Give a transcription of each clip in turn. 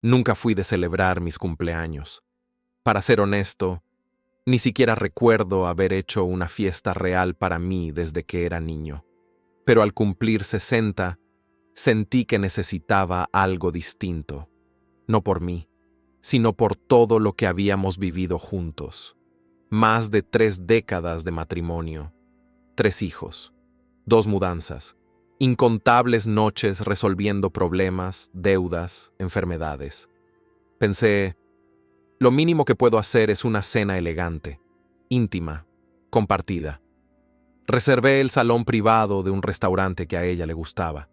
Nunca fui de celebrar mis cumpleaños. Para ser honesto, ni siquiera recuerdo haber hecho una fiesta real para mí desde que era niño. Pero al cumplir 60, sentí que necesitaba algo distinto. No por mí, sino por todo lo que habíamos vivido juntos. Más de 3 décadas de matrimonio, 3 hijos, 2 mudanzas, incontables noches resolviendo problemas, deudas, enfermedades. Pensé, lo mínimo que puedo hacer es una cena elegante, íntima, compartida. Reservé el salón privado de un restaurante que a ella le gustaba.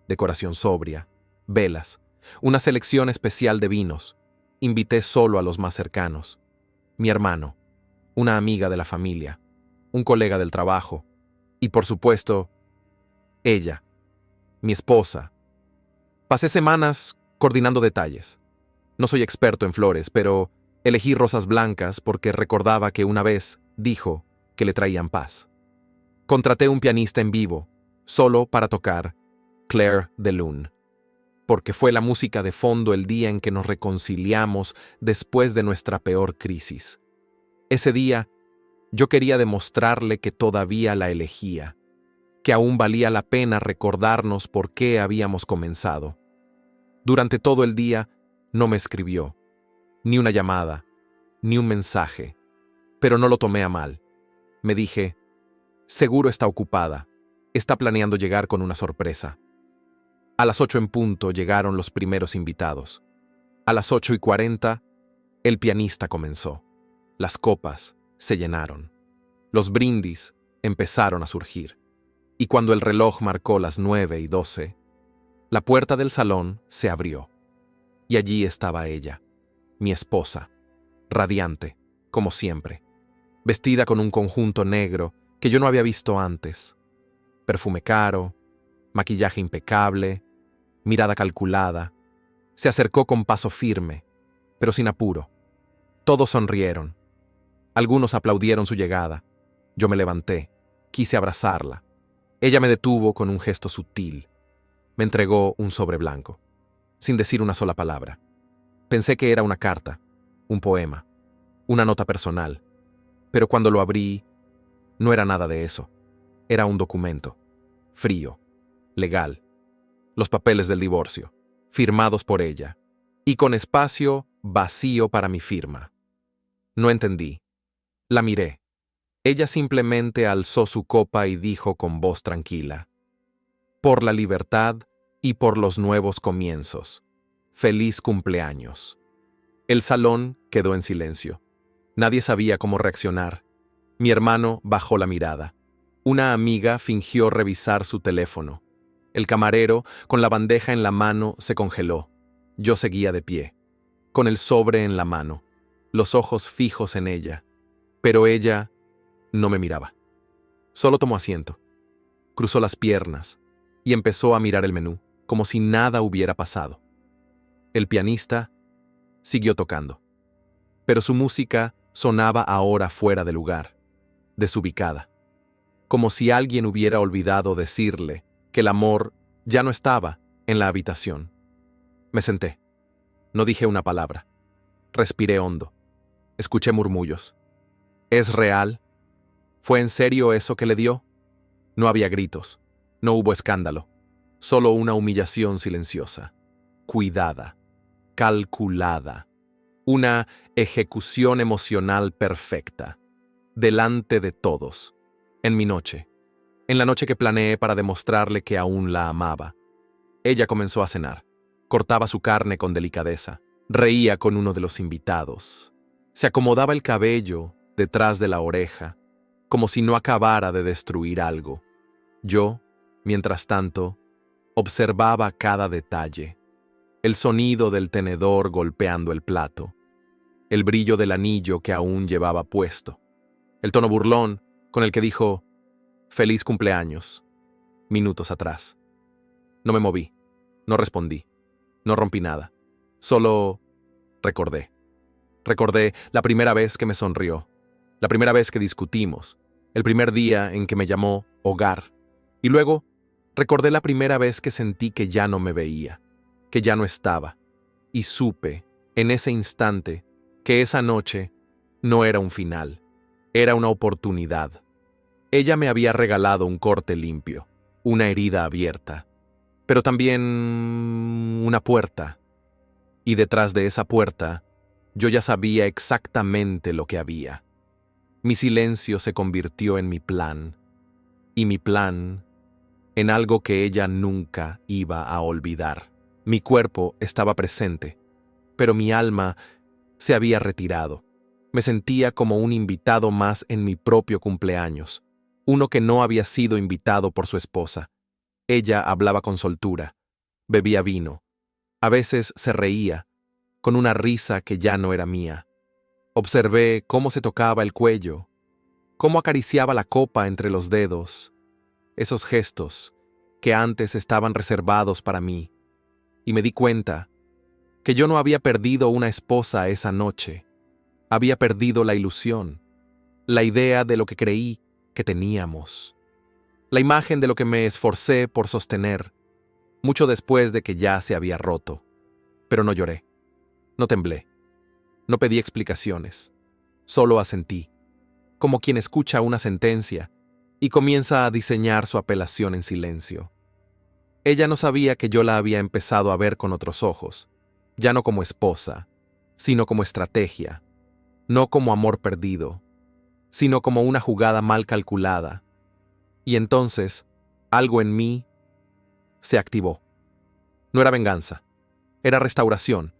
Decoración sobria, velas, una selección especial de vinos. Invité solo a los más cercanos. Mi hermano, una amiga de la familia, un colega del trabajo y, por supuesto, ella, mi esposa. Pasé semanas coordinando detalles. No soy experto en flores, pero elegí rosas blancas porque recordaba que una vez dijo que le traían paz. Contraté un pianista en vivo, solo para tocar Clair de Lune, porque fue la música de fondo el día en que nos reconciliamos después de nuestra peor crisis. Ese día, yo quería demostrarle que todavía la elegía, que aún valía la pena recordarnos por qué habíamos comenzado. Durante todo el día, no me escribió, ni una llamada, ni un mensaje, pero no lo tomé a mal. Me dije, seguro está ocupada, está planeando llegar con una sorpresa. A las 8 en punto llegaron los primeros invitados. A las 8:40, el pianista comenzó. Las copas se llenaron. Los brindis empezaron a surgir. Y cuando el reloj marcó las 9:12, la puerta del salón se abrió. Y allí estaba ella, mi esposa, radiante, como siempre, vestida con un conjunto negro que yo no había visto antes. Perfume caro, maquillaje impecable, mirada calculada. Se acercó con paso firme, pero sin apuro. Todos sonrieron. Algunos aplaudieron su llegada. Yo me levanté, quise abrazarla. Ella me detuvo con un gesto sutil. Me entregó un sobre blanco, sin decir una sola palabra. Pensé que era una carta, un poema, una nota personal, pero cuando lo abrí, no era nada de eso. Era un documento, frío, legal, los papeles del divorcio, firmados por ella, y con espacio vacío para mi firma. No entendí. La miré. Ella simplemente alzó su copa y dijo con voz tranquila: por la libertad y por los nuevos comienzos. Feliz cumpleaños. El salón quedó en silencio. Nadie sabía cómo reaccionar. Mi hermano bajó la mirada. Una amiga fingió revisar su teléfono. El camarero, con la bandeja en la mano, se congeló. Yo seguía de pie, con el sobre en la mano, los ojos fijos en ella. Pero ella no me miraba. Solo tomó asiento. Cruzó las piernas y empezó a mirar el menú, como si nada hubiera pasado. El pianista siguió tocando, pero su música sonaba ahora fuera de lugar, desubicada, como si alguien hubiera olvidado decirle que el amor ya no estaba en la habitación. Me senté. No dije una palabra. Respiré hondo. Escuché murmullos. ¿Es real? ¿Fue en serio eso que le dio? No había gritos. No hubo escándalo. Solo una humillación silenciosa, cuidada, calculada. Una ejecución emocional perfecta. Delante de todos. En mi noche. En la noche que planeé para demostrarle que aún la amaba. Ella comenzó a cenar. Cortaba su carne con delicadeza. Reía con uno de los invitados. Se acomodaba el cabello detrás de la oreja, como si no acabara de destruir algo. Yo, mientras tanto, observaba cada detalle. El sonido del tenedor golpeando el plato. El brillo del anillo que aún llevaba puesto. El tono burlón con el que dijo «Feliz cumpleaños», minutos atrás. No me moví, no respondí, no rompí nada. Solo recordé. Recordé la primera vez que me sonrió, la primera vez que discutimos, el primer día en que me llamó hogar. Y luego recordé la primera vez que sentí que ya no me veía, que ya no estaba. y supe, en ese instante, que esa noche no era un final, era una oportunidad. Ella me había regalado un corte limpio, una herida abierta, pero también una puerta. Y detrás de esa puerta, yo ya sabía exactamente lo que había. Mi silencio se convirtió en mi plan, y mi plan en algo que ella nunca iba a olvidar. Mi cuerpo estaba presente, pero mi alma se había retirado. Me sentía como un invitado más en mi propio cumpleaños, uno que no había sido invitado por su esposa. Ella hablaba con soltura, bebía vino, a veces se reía, con una risa que ya no era mía. Observé cómo se tocaba el cuello, cómo acariciaba la copa entre los dedos, esos gestos que antes estaban reservados para mí, y me di cuenta que yo no había perdido una esposa esa noche, había perdido la ilusión, la idea de lo que creí que teníamos, la imagen de lo que me esforcé por sostener, mucho después de que ya se había roto. Pero no lloré, no temblé, no pedí explicaciones, solo asentí, como quien escucha una sentencia y comienza a diseñar su apelación en silencio. Ella no sabía que yo la había empezado a ver con otros ojos, ya no como esposa, sino como estrategia, no como amor perdido, sino como una jugada mal calculada. Y entonces, algo en mí se activó. No era venganza, era restauración,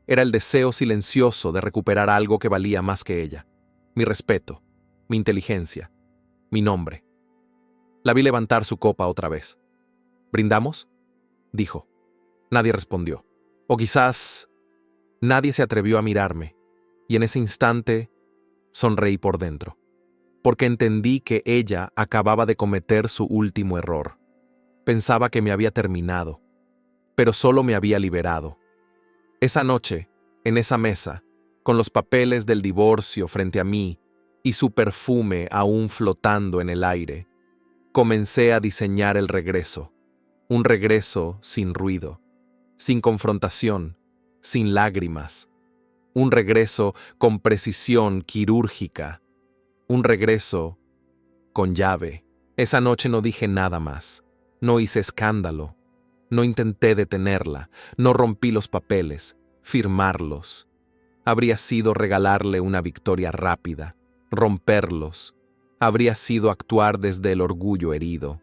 era el deseo silencioso de recuperar algo que valía más que ella, mi respeto, mi inteligencia, mi nombre. La vi levantar su copa otra vez. ¿Brindamos?, dijo. Nadie respondió. O quizás nadie se atrevió a mirarme, y en ese instante sonreí por dentro, porque entendí que ella acababa de cometer su último error. Pensaba que me había terminado, pero solo me había liberado. Esa noche, en esa mesa, con los papeles del divorcio frente a mí y su perfume aún flotando en el aire, comencé a diseñar el regreso, un regreso sin ruido, sin confrontación, sin lágrimas, un regreso con precisión quirúrgica, un regreso con llave. Esa noche no dije nada más, no hice escándalo, no intenté detenerla, no rompí los papeles, firmarlos. Habría sido regalarle una victoria rápida, romperlos. Habría sido actuar desde el orgullo herido.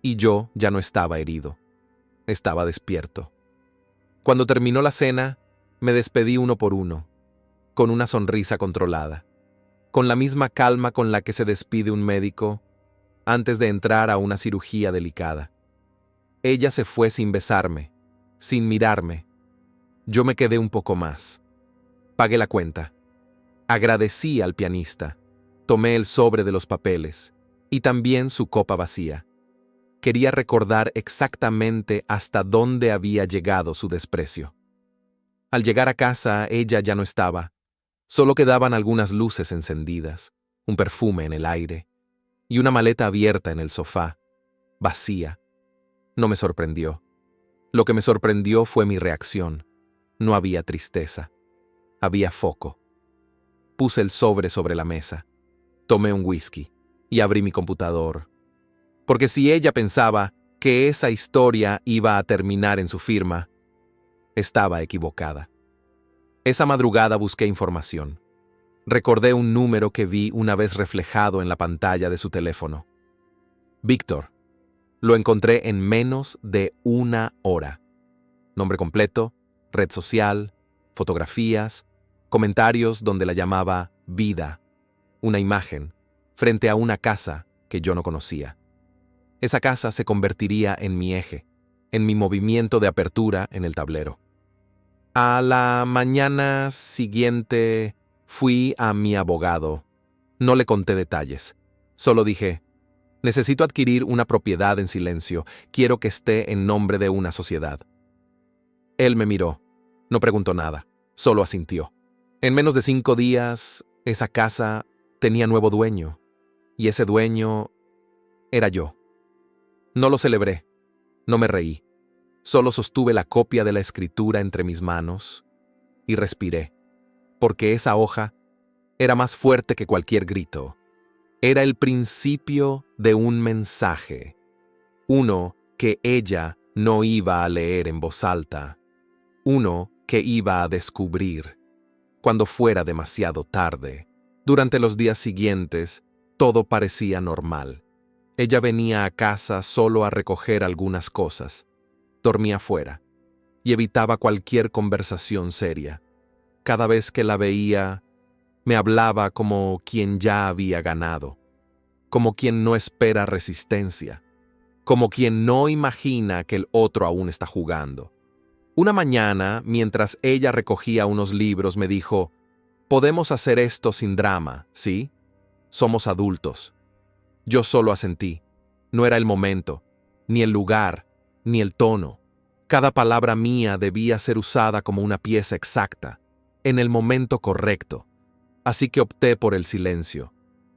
Y yo ya no estaba herido, estaba despierto. Cuando terminó la cena, me despedí uno por uno, con una sonrisa controlada, con la misma calma con la que se despide un médico antes de entrar a una cirugía delicada. Ella se fue sin besarme, sin mirarme. Yo me quedé un poco más. Pagué la cuenta. Agradecí al pianista. Tomé el sobre de los papeles y también su copa vacía. Quería recordar exactamente hasta dónde había llegado su desprecio. Al llegar a casa, ella ya no estaba. Solo quedaban algunas luces encendidas, un perfume en el aire y una maleta abierta en el sofá, vacía. No me sorprendió. Lo que me sorprendió fue mi reacción. No había tristeza. Había foco. Puse el sobre la mesa. Tomé un whisky y abrí mi computador. Porque si ella pensaba que esa historia iba a terminar en su firma, estaba equivocada. Esa madrugada busqué información. Recordé un número que vi una vez reflejado en la pantalla de su teléfono. Víctor. Lo encontré en menos de una hora. Nombre completo, red social, fotografías, comentarios donde la llamaba Vida, una imagen, frente a una casa que yo no conocía. Esa casa se convertiría en mi eje, en mi movimiento de apertura en el tablero. A la mañana siguiente fui a mi abogado. No le conté detalles. Solo dije, necesito adquirir una propiedad en silencio. Quiero que esté en nombre de una sociedad. Él me miró. No preguntó nada. Solo asintió. En menos de 5 días, esa casa tenía nuevo dueño. Y ese dueño era yo. No lo celebré. No me reí. Solo sostuve la copia de la escritura entre mis manos y respiré, porque esa hoja era más fuerte que cualquier grito. Era el principio de un mensaje, uno que ella no iba a leer en voz alta, uno que iba a descubrir cuando fuera demasiado tarde. Durante los días siguientes, todo parecía normal. Ella venía a casa solo a recoger algunas cosas, dormía fuera y evitaba cualquier conversación seria. Cada vez que la veía, me hablaba como quien ya había ganado, como quien no espera resistencia, como quien no imagina que el otro aún está jugando. Una mañana, mientras ella recogía unos libros, me dijo: «Podemos hacer esto sin drama, ¿sí? Somos adultos». Yo solo asentí. No era el momento, ni el lugar, ni el tono. Cada palabra mía debía ser usada como una pieza exacta, en el momento correcto. Así que opté por el silencio.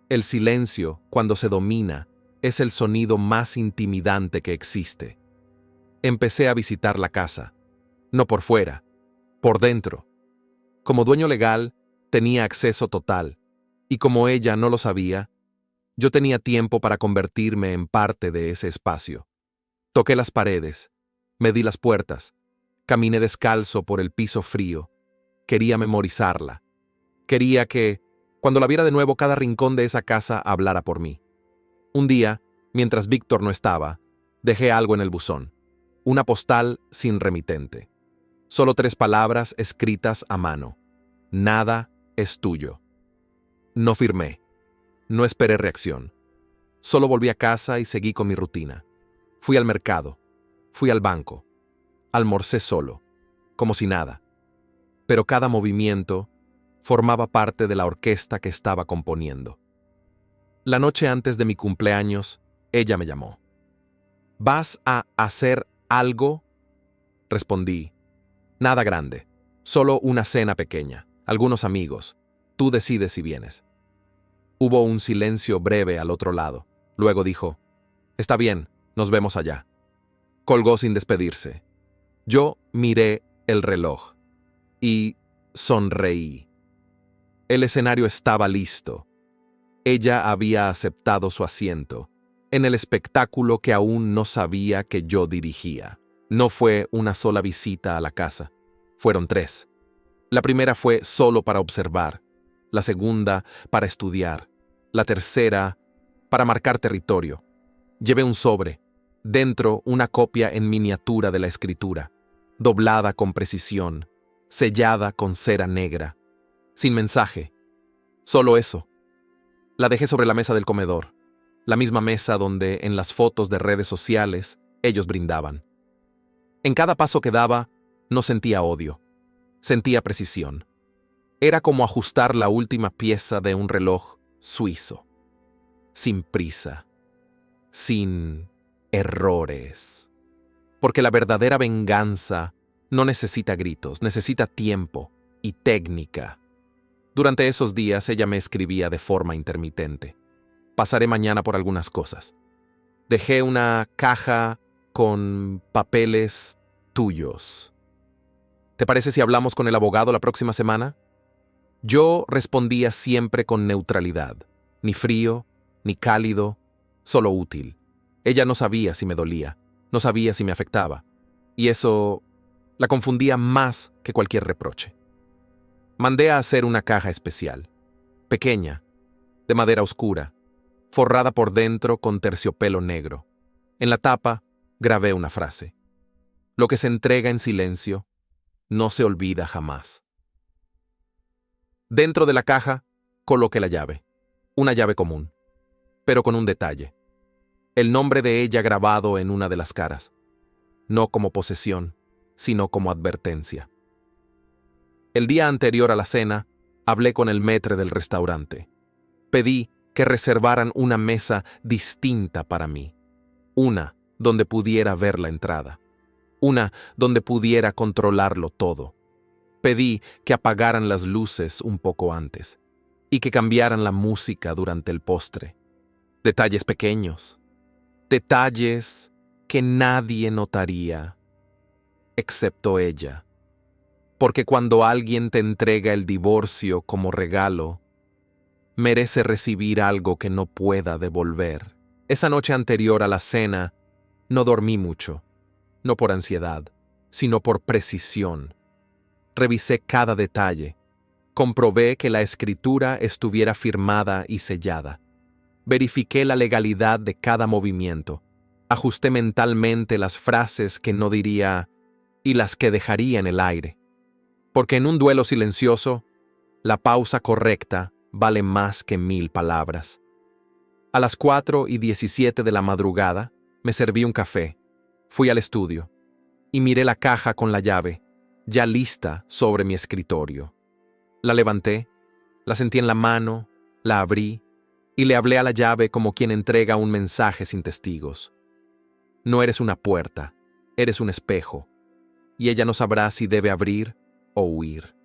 El silencio, cuando se domina, es el sonido más intimidante que existe. Empecé a visitar la casa. No por fuera, por dentro. Como dueño legal, tenía acceso total, y como ella no lo sabía, yo tenía tiempo para convertirme en parte de ese espacio. Toqué las paredes, medí las puertas, caminé descalzo por el piso frío. Quería memorizarla. Quería que, cuando la viera de nuevo, cada rincón de esa casa hablara por mí. Un día, mientras Víctor no estaba, dejé algo en el buzón. Una postal sin remitente. Solo 3 palabras escritas a mano. Nada es tuyo. No firmé. No esperé reacción. Solo volví a casa y seguí con mi rutina. Fui al mercado. Fui al banco. Almorcé solo, como si nada. Pero cada movimiento formaba parte de la orquesta que estaba componiendo. La noche antes de mi cumpleaños, ella me llamó. «¿Vas a hacer algo?», respondí. «Nada grande, solo una cena pequeña, algunos amigos. Tú decides si vienes». Hubo un silencio breve al otro lado. Luego dijo: «Está bien, nos vemos allá». Colgó sin despedirse. Yo miré el reloj y sonreí. El escenario estaba listo. Ella había aceptado su asiento en el espectáculo que aún no sabía que yo dirigía. No fue una sola visita a la casa, fueron 3. La primera fue solo para observar, la segunda para estudiar, la tercera para marcar territorio. Llevé un sobre, dentro una copia en miniatura de la escritura, doblada con precisión, sellada con cera negra, sin mensaje, solo eso. La dejé sobre la mesa del comedor, la misma mesa donde en las fotos de redes sociales ellos brindaban. En cada paso que daba, no sentía odio, sentía precisión. Era como ajustar la última pieza de un reloj suizo, sin prisa, sin errores. Porque la verdadera venganza no necesita gritos, necesita tiempo y técnica. Durante esos días ella me escribía de forma intermitente. «Pasaré mañana por algunas cosas. Dejé una caja con papeles tuyos. ¿Te parece si hablamos con el abogado la próxima semana?». Yo respondía siempre con neutralidad, ni frío, ni cálido, solo útil. Ella no sabía si me dolía, no sabía si me afectaba, y eso la confundía más que cualquier reproche. Mandé a hacer una caja especial, pequeña, de madera oscura, forrada por dentro con terciopelo negro. En la tapa grabé una frase: «Lo que se entrega en silencio no se olvida jamás». Dentro de la caja coloqué la llave, una llave común, pero con un detalle: el nombre de ella grabado en una de las caras, no como posesión, sino como advertencia. El día anterior a la cena, hablé con el maître del restaurante. Pedí que reservaran una mesa distinta para mí, una donde pudiera ver la entrada, una donde pudiera controlarlo todo. Pedí que apagaran las luces un poco antes y que cambiaran la música durante el postre. Detalles pequeños, detalles que nadie notaría, excepto ella. Porque cuando alguien te entrega el divorcio como regalo, merece recibir algo que no pueda devolver. Esa noche anterior a la cena, no dormí mucho, no por ansiedad, sino por precisión. Revisé cada detalle, comprobé que la escritura estuviera firmada y sellada. Verifiqué la legalidad de cada movimiento, ajusté mentalmente las frases que no diría y las que dejaría en el aire. Porque en un duelo silencioso, la pausa correcta vale más que 1000 palabras. A las 4:17 de la madrugada, me serví un café, fui al estudio y miré la caja con la llave, ya lista sobre mi escritorio. La levanté, la sentí en la mano, la abrí y le hablé a la llave como quien entrega un mensaje sin testigos. No eres una puerta, eres un espejo, y ella no sabrá si debe abrir o huir.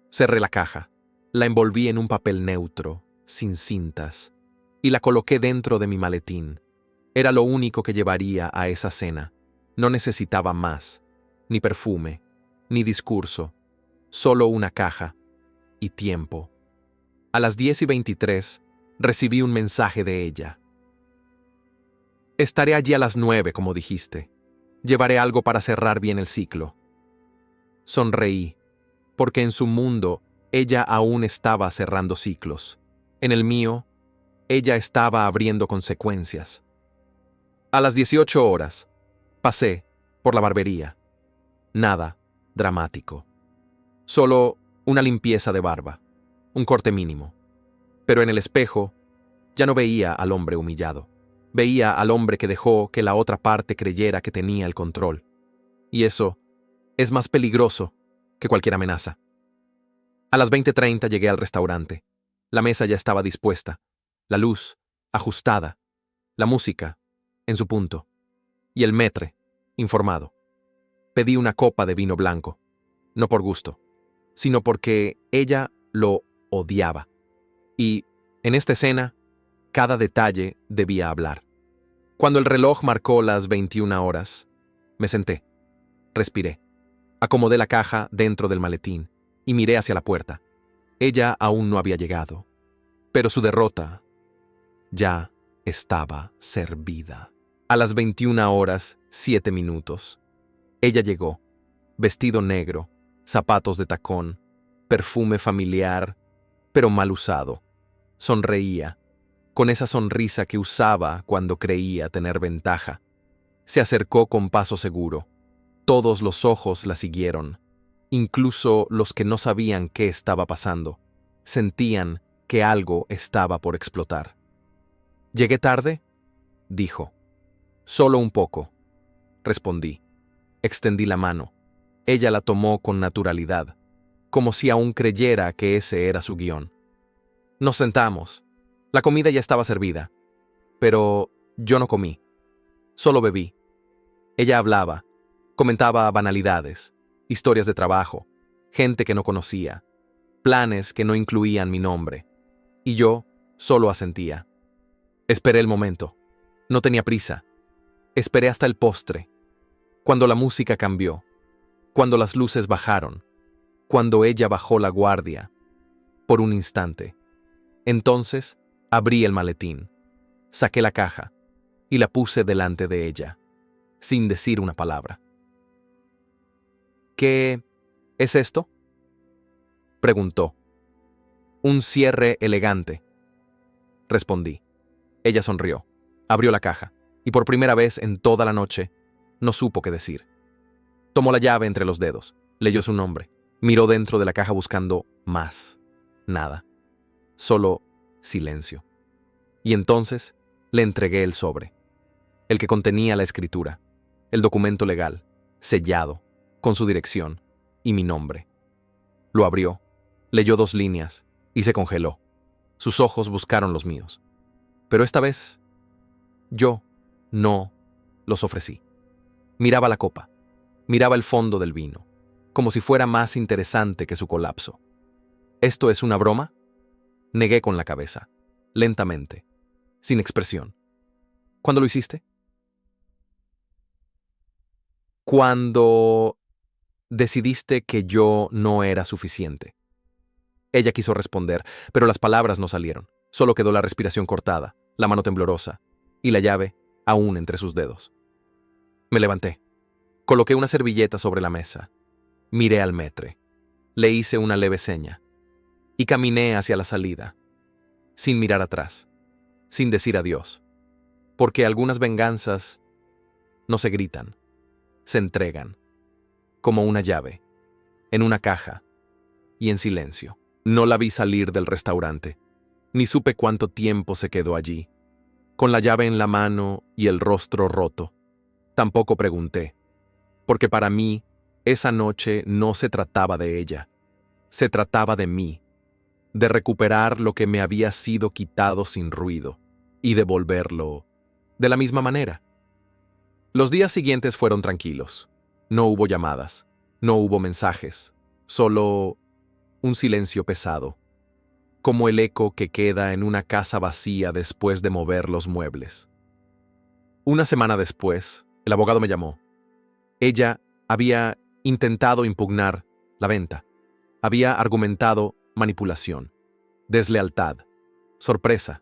Cerré la caja, la envolví en un papel neutro, sin cintas, y la coloqué dentro de mi maletín. Era lo único que llevaría a esa cena. No necesitaba más, ni perfume, ni discurso, solo una caja y tiempo. A las 10:23 recibí un mensaje de ella. Estaré allí a las 9, como dijiste. Llevaré algo para cerrar bien el ciclo. Sonreí, porque en su mundo ella aún estaba cerrando ciclos. En el mío, ella estaba abriendo consecuencias. A las 18 horas, pasé por la barbería. Nada dramático. Solo una limpieza de barba, un corte mínimo. Pero en el espejo, ya no veía al hombre humillado. Veía al hombre que dejó que la otra parte creyera que tenía el control. Y eso es más peligroso que cualquier amenaza. A las 20:30 llegué al restaurante. La mesa ya estaba dispuesta, la luz ajustada, la música en su punto, y el maître informado. Pedí una copa de vino blanco, no por gusto, sino porque ella lo odiaba. Y, en esta escena, cada detalle debía hablar. Cuando el reloj marcó las 21 horas, me senté, respiré, acomodé la caja dentro del maletín y miré hacia la puerta. Ella aún no había llegado, pero su derrota ya estaba servida. A las 21 horas, 7 minutos, ella llegó, vestido negro, zapatos de tacón, perfume familiar, pero mal usado. Sonreía, con esa sonrisa que usaba cuando creía tener ventaja. Se acercó con paso seguro. Todos los ojos la siguieron, incluso los que no sabían qué estaba pasando. Sentían que algo estaba por explotar. ¿Llegué tarde?, dijo. Solo un poco, respondí. Extendí la mano. Ella la tomó con naturalidad, como si aún creyera que ese era su guión. Nos sentamos. La comida ya estaba servida, pero yo no comí. Solo bebí. Ella hablaba, comentaba banalidades, historias de trabajo, gente que no conocía, planes que no incluían mi nombre, y yo solo asentía. Esperé el momento. No tenía prisa. Esperé hasta el postre, cuando la música cambió, cuando las luces bajaron, cuando ella bajó la guardia, por un instante. Entonces, abrí el maletín, saqué la caja y la puse delante de ella, sin decir una palabra. ¿Qué es esto?, preguntó. Un cierre elegante, respondí. Ella sonrió, abrió la caja y por primera vez en toda la noche no supo qué decir. Tomó la llave entre los dedos, leyó su nombre, miró dentro de la caja buscando más. Nada. Solo silencio. Y entonces le entregué el sobre, el que contenía la escritura, el documento legal, sellado, con su dirección y mi nombre. Lo abrió, leyó 2 líneas y se congeló. Sus ojos buscaron los míos. Pero esta vez, yo no los ofrecí. Miraba la copa, miraba el fondo del vino, como si fuera más interesante que su colapso. ¿Esto es una broma?, negué con la cabeza, lentamente, sin expresión. ¿Cuándo lo hiciste? Cuando decidiste que yo no era suficiente. Ella quiso responder, pero las palabras no salieron. Solo quedó la respiración cortada, la mano temblorosa y la llave aún entre sus dedos. Me levanté. Coloqué una servilleta sobre la mesa. Miré al maître. Le hice una leve seña. Y caminé hacia la salida, sin mirar atrás, sin decir adiós. Porque algunas venganzas no se gritan, se entregan, como una llave, en una caja y en silencio. No la vi salir del restaurante, ni supe cuánto tiempo se quedó allí, con la llave en la mano y el rostro roto. Tampoco pregunté, porque para mí esa noche no se trataba de ella, se trataba de mí, de recuperar lo que me había sido quitado sin ruido y devolverlo de la misma manera. Los días siguientes fueron tranquilos. No hubo llamadas, no hubo mensajes, solo un silencio pesado, como el eco que queda en una casa vacía después de mover los muebles. Una semana después, el abogado me llamó. Ella había intentado impugnar la venta. Había argumentado manipulación, deslealtad, sorpresa,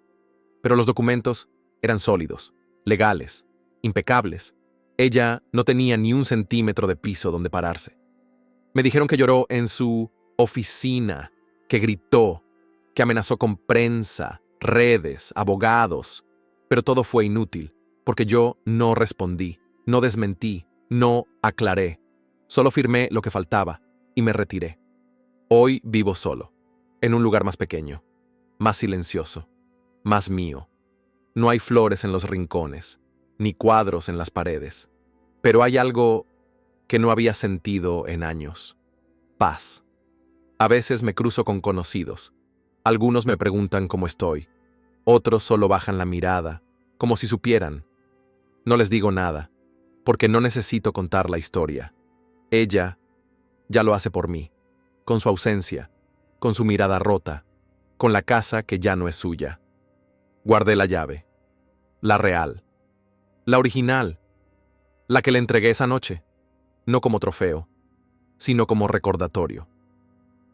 pero los documentos eran sólidos, legales, impecables. Ella no tenía ni un centímetro de piso donde pararse. Me dijeron que lloró en su oficina, que gritó, que amenazó con prensa, redes, abogados, pero todo fue inútil, porque yo no respondí, no desmentí, no aclaré. Solo firmé lo que faltaba y me retiré. Hoy vivo solo, en un lugar más pequeño, más silencioso, más mío. No hay flores en los rincones, ni cuadros en las paredes, pero hay algo que no había sentido en años: paz. A veces me cruzo con conocidos. Algunos me preguntan cómo estoy, otros solo bajan la mirada, como si supieran. No les digo nada, porque no necesito contar la historia. Ella ya lo hace por mí, con su ausencia, con su mirada rota, con la casa que ya no es suya. Guardé la llave, la real, la original, la que le entregué esa noche, no como trofeo, sino como recordatorio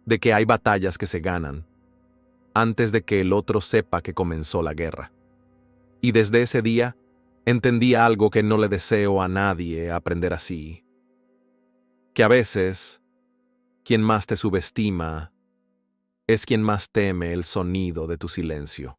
de que hay batallas que se ganan antes de que el otro sepa que comenzó la guerra. Y desde ese día entendí algo que no le deseo a nadie aprender así: que a veces quien más te subestima es quien más teme el sonido de tu silencio.